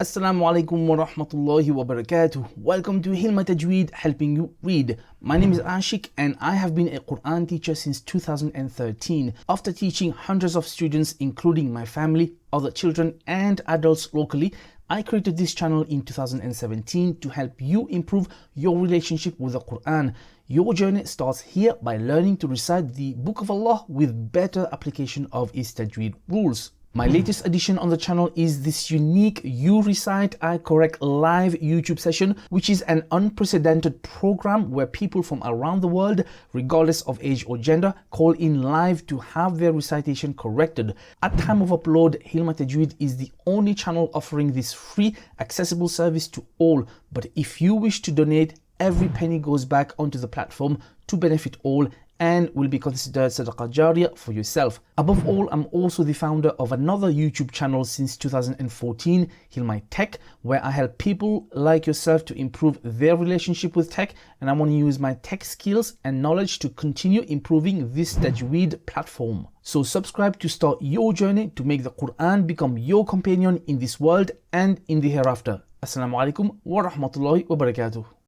Assalamu alaikum wa rahmatullahi wa barakatuh. Welcome to HealMyTajweed, helping you read. My name is Asheeq and I have been a Qur'an teacher since 2013. After teaching hundreds of students, including my family, other children and adults locally, I created this channel in 2017 to help you improve your relationship with the Qur'an. Your journey starts here by learning to recite the Book of Allah with better application of its Tajweed rules. My latest addition on the channel is this unique You Recite, I Correct live YouTube session, which is an unprecedented program where people from around the world, regardless of age or gender, call in live to have their recitation corrected. At time of upload, HealMyTajweed is the only channel offering this free, accessible service to all. But if you wish to donate, every penny goes back onto the platform to benefit all and will be considered sadaqah jariyah for yourself. Above all, I'm also the founder of another YouTube channel since 2014, HealMyTech, where I help people like yourself to improve their relationship with tech, and I want to use my tech skills and knowledge to continue improving this Tajweed platform. So subscribe to start your journey to make the Quran become your companion in this world and in the hereafter. Assalamu alaikum wa rahmatullahi wa barakatuh.